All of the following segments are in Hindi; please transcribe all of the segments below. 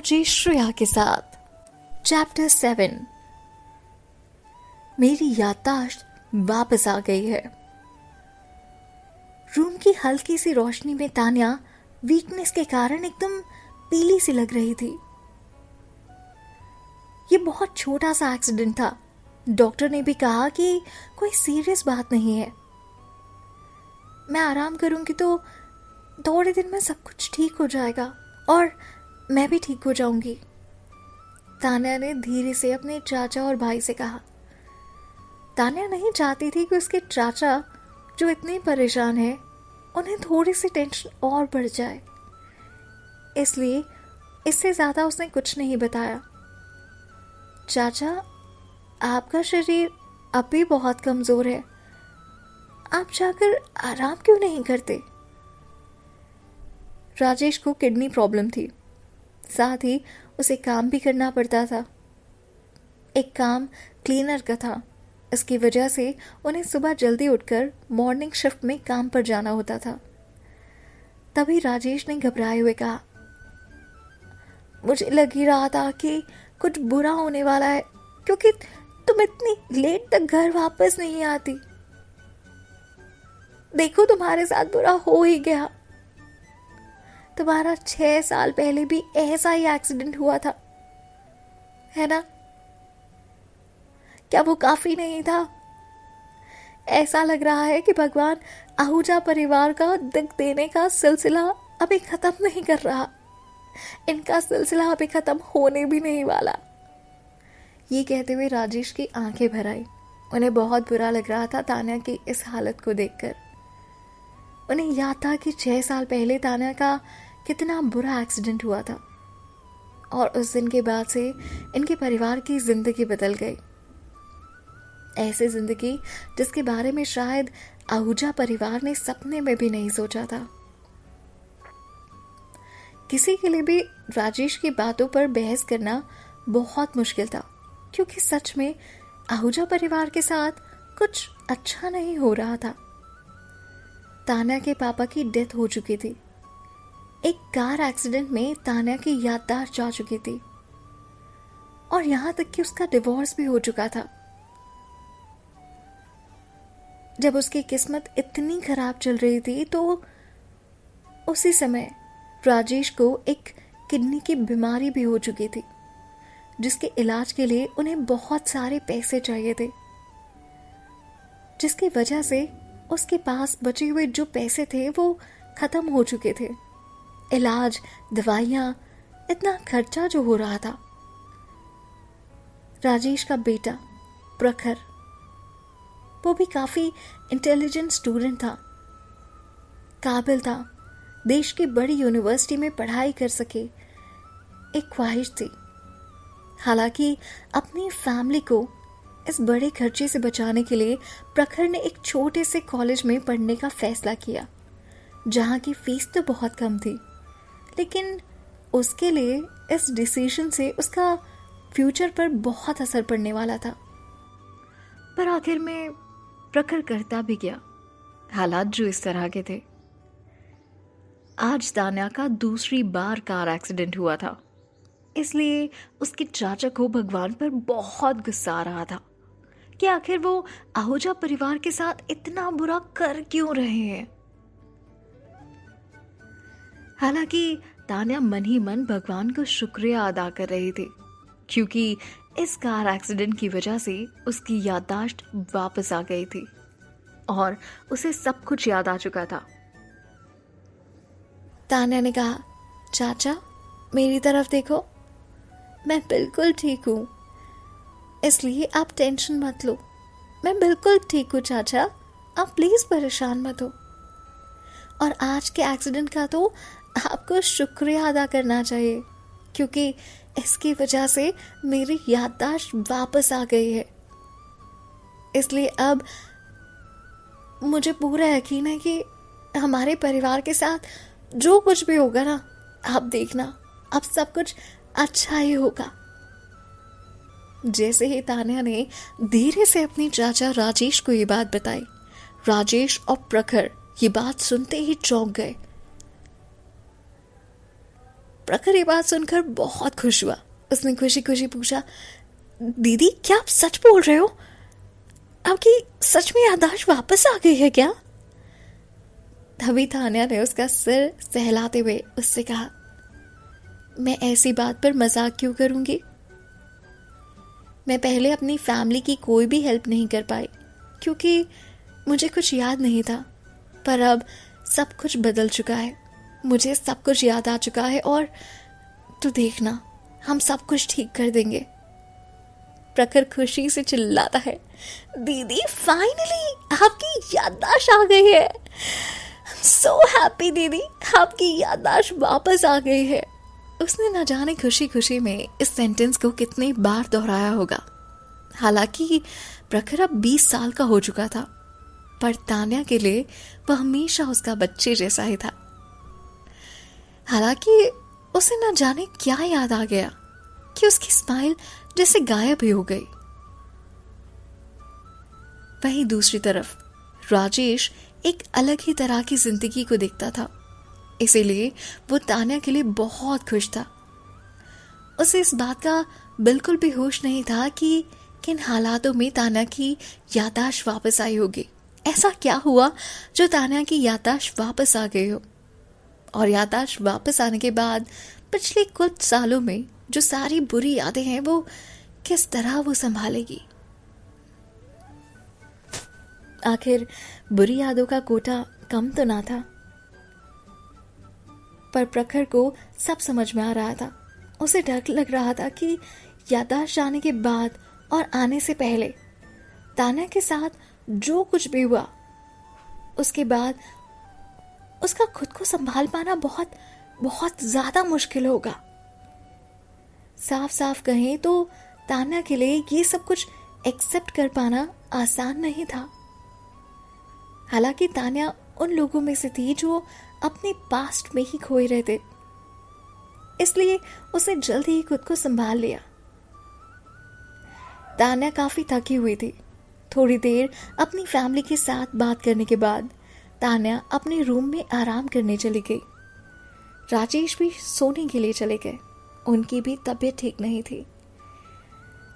आरजे श्रेया के साथ। चैप्टर 7। मेरी याददाश्त वापस आ गई है। रूम की हल्की सी रोशनी में तान्या वीकनेस के कारण एकदम पीली सी लग रही थी। ये बहुत छोटा सा एक्सीडेंट था। डॉक्टर ने भी कहा कि कोई सीरियस बात नहीं है। मैं आराम करूंगी तो थोड़े दिन में सब कुछ ठीक हो जाएगा और मैं भी ठीक हो जाऊंगी, तान्या ने धीरे से अपने चाचा और भाई से कहा। तान्या नहीं चाहती थी कि उसके चाचा जो इतने परेशान हैं उन्हें थोड़ी सी टेंशन और बढ़ जाए, इसलिए इससे ज्यादा उसने कुछ नहीं बताया। चाचा, आपका शरीर अब भी बहुत कमजोर है, आप जाकर आराम क्यों नहीं करते? राजेश को किडनी प्रॉब्लम थी, साथ ही उसे काम भी करना पड़ता था। एक काम क्लीनर का था, इसकी वजह से उन्हें सुबह जल्दी उठकर मॉर्निंग शिफ्ट में काम पर जाना होता था। तभी राजेश ने घबराए हुए कहा, मुझे लग ही रहा था कि कुछ बुरा होने वाला है, क्योंकि तुम इतनी लेट तक घर वापस नहीं आती। देखो, तुम्हारे साथ बुरा हो ही गया। तुम्हारा 6 साल पहले भी ऐसा ही एक्सीडेंट हुआ था, है ना? क्या वो काफी नहीं था? ऐसा लग रहा है कि भगवान आहूजा परिवार का दुख देने का सिलसिला अभी खत्म नहीं कर रहा। इनका सिलसिला अभी खत्म होने भी नहीं वाला। ये कहते हुए राजेश की आंखें भर आई। उन्हें बहुत बुरा लग रहा था तान्या की इस हालत को देखकर। उन्हें याद था कि 6 साल पहले तान्या का कितना बुरा एक्सीडेंट हुआ था और उस दिन के बाद से इनके परिवार की जिंदगी बदल गई। ऐसी जिंदगी जिसके बारे में शायद आहूजा परिवार ने सपने में भी नहीं सोचा था। किसी के लिए भी राजेश की बातों पर बहस करना बहुत मुश्किल था, क्योंकि सच में आहूजा परिवार के साथ कुछ अच्छा नहीं हो रहा था। तान्या के पापा की डेथ हो चुकी थी। एक कार एक्सीडेंट में तान्या की याददाश्त जा चुकी थी और यहां तक कि उसका डिवोर्स भी हो चुका था। जब उसकी किस्मत इतनी खराब चल रही थी तो उसी समय राजेश को एक किडनी की बीमारी भी हो चुकी थी, जिसके इलाज के लिए उन्हें बहुत सारे पैसे चाहिए थे, जिसकी वजह से उसके पास बचे हुए जो पैसे थे वो खत्म हो चुके थे। इलाज, दवाइयां, इतना खर्चा जो हो रहा था। राजेश का बेटा प्रखर, वो भी काफी इंटेलिजेंट स्टूडेंट था, काबिल था, देश की बड़ी यूनिवर्सिटी में पढ़ाई कर सके, एक ख्वाहिश थी। हालांकि अपनी फैमिली को इस बड़े खर्चे से बचाने के लिए प्रखर ने एक छोटे से कॉलेज में पढ़ने का फैसला किया, जहां की फीस तो बहुत कम थी, लेकिन उसके लिए इस डिसीजन से उसका फ्यूचर पर बहुत असर पड़ने वाला था। पर आखिर में प्रखर करता भी गया, हालात जो इस तरह के थे। आज तान्या का दूसरी बार कार एक्सीडेंट हुआ था, इसलिए उसके चाचा को भगवान पर बहुत गुस्सा आ रहा था कि आखिर वो आहूजा परिवार के साथ इतना बुरा कर क्यों रहे हैं। हालांकि तान्या मन ही मन भगवान को शुक्रिया अदा कर रही थी, क्योंकि इस कार एक्सीडेंट की वजह से उसकी याददाश्त वापस आ गई थी और उसे सब कुछ याद आ चुका था। तान्या ने कहा, चाचा मेरी तरफ देखो, मैं बिल्कुल ठीक हूँ, इसलिए आप टेंशन मत लो। मैं बिल्कुल ठीक हूँ चाचा, आप प्लीज परेशान मत हो। और आज के एक्सीडेंट का तो आपको शुक्रिया अदा करना चाहिए, क्योंकि इसकी वजह से मेरी याददाश्त वापस आ गई है। इसलिए अब मुझे पूरा यकीन है कि हमारे परिवार के साथ जो कुछ भी होगा ना, आप देखना, अब सब कुछ अच्छा ही होगा। जैसे ही तान्या ने धीरे से अपनी चाचा राजेश को ये बात बताई, राजेश और प्रखर ये बात सुनते ही चौंक गए। प्रखर ये बात सुनकर बहुत खुश हुआ। उसने खुशी खुशी पूछा, दीदी क्या आप सच बोल रहे हो? आपकी सच में याददाश्त वापस आ गई है क्या? तभी तान्या ने उसका सिर सहलाते हुए उससे कहा, मैं ऐसी बात पर मजाक क्यों करूंगी? मैं पहले अपनी फैमिली की कोई भी हेल्प नहीं कर पाई क्योंकि मुझे कुछ याद नहीं था, पर अब सब कुछ बदल चुका है। मुझे सब कुछ याद आ चुका है और तू देखना, हम सब कुछ ठीक कर देंगे। प्रखर खुशी से चिल्लाता है, दीदी फाइनली आपकी याददाश्त आ गई है। सो हैप्पी दीदी, आपकी याददाश्त वापस आ गई है। उसने न जाने खुशी खुशी में इस सेंटेंस को कितनी बार दोहराया होगा। हालांकि प्रखर अब 20 साल का हो चुका था, पर तान्या के लिए वह हमेशा उसका बच्चे जैसा ही था। हालांकि उसे न जाने क्या याद आ गया कि उसकी स्माइल जैसे गायब ही हो गई। वहीं दूसरी तरफ राजेश एक अलग ही तरह की जिंदगी को देखता था, इसीलिए वो तान्या के लिए बहुत खुश था। उसे इस बात का बिल्कुल भी होश नहीं था कि किन हालातों में तान्या की याददाश्त वापस आई होगी। ऐसा क्या हुआ जो तान्या की याददाश्त वापस आ गई हो, और याददाश्त वापस आने के बाद पिछले कुछ सालों में जो सारी बुरी यादें हैं वो किस तरह वो संभालेगी। आखिर बुरी यादों का कोटा कम तो ना था, पर प्रखर को सब समझ में आ रहा था। उसे डर लग रहा था कि याददाश्त जाने के बाद और आने से पहले तान्या के साथ जो कुछ भी हुआ, उसके बाद उसका खुद को संभाल पाना बहुत बहुत ज्यादा मुश्किल होगा। साफ साफ कहें तो तान्या के लिए ये सब कुछ एक्सेप्ट कर पाना आसान नहीं था। हालांकि तान्या उन लोगों में से थी जो अपने पास्ट में ही खोए रहते, इसलिए उसने जल्द ही खुद को संभाल लिया। तान्या काफी थकी हुई थी। थोड़ी देर अपनी फैमिली के साथ बात करने के बाद तान्या अपने रूम में आराम करने चली गई। राजेश भी सोने के लिए चले गए। उनकी भी तबीयत ठीक नहीं थी।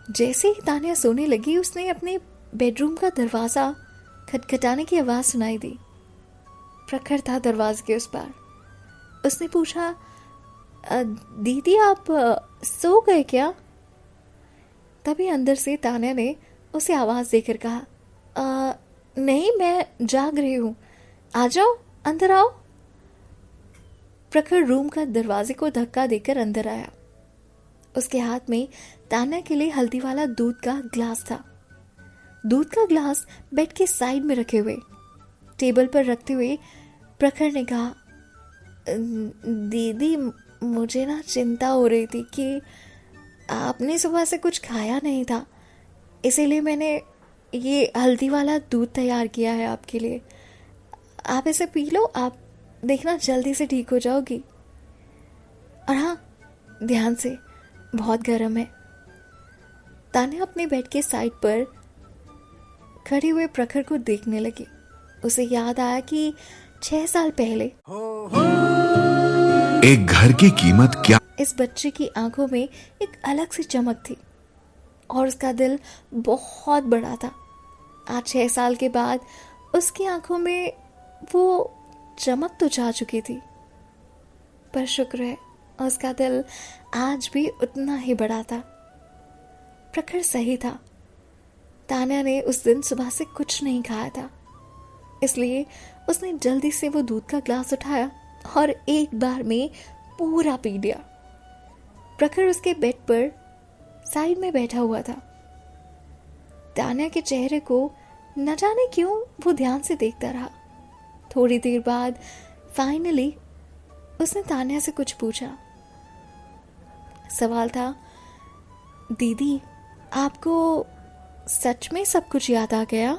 जैसे ही तान्या सोने लगी, उसने अपने बेडरूम का दरवाजा खटखटाने की आवाज सुनाई दी। प्रखर था दरवाजे के उस पार। उसने पूछा, दीदी आप सो गए क्या? तभी अंदर से तान्या ने उसे आवाज देकर कहा, नहीं, मैं जाग रही हूं, आ जाओ, अंदर आओ। प्रखर रूम का दरवाजे को धक्का देकर अंदर आया। उसके हाथ में तान्या के लिए हल्दी वाला दूध का ग्लास था। दूध का ग्लास बेड के साइड में रखे हुए टेबल पर रखते हुए प्रखर ने कहा, दीदी मुझे ना चिंता हो रही थी कि आपने सुबह से कुछ खाया नहीं था, इसीलिए मैंने ये हल्दी वाला दूध तैयार किया है आपके लिए। आप इसे पी लो, आप देखना जल्दी से ठीक हो जाओगी। और हाँ, ध्यान से, बहुत गर्म है। तान्या अपने बेड के साइड पर खड़े हुए प्रखर को देखने लगी। उसे याद आया कि 6 साल पहले एक घर की कीमत क्या। इस बच्चे की आंखों में एक अलग सी चमक थी और उसका दिल बहुत बड़ा था। आज 6 साल के बाद उसकी आंखों में वो चमक तो जा चुकी थी, पर शुक्र है उसका दिल आज भी उतना ही बड़ा था। प्रखर सही था। तान्या ने उस दिन सुबह से कुछ नहीं खाया था, इसलिए उसने जल्दी से वो दूध का ग्लास उठाया और एक बार में पूरा पी लिया। प्रखर उसके बेड पर साइड में बैठा हुआ था। तान्या के चेहरे को न जाने क्यों वो ध्यान से देखता रहा। थोड़ी देर बाद फाइनली उसने तान्या से कुछ पूछा। सवाल था, दीदी आपको सच में सब कुछ याद आ गया?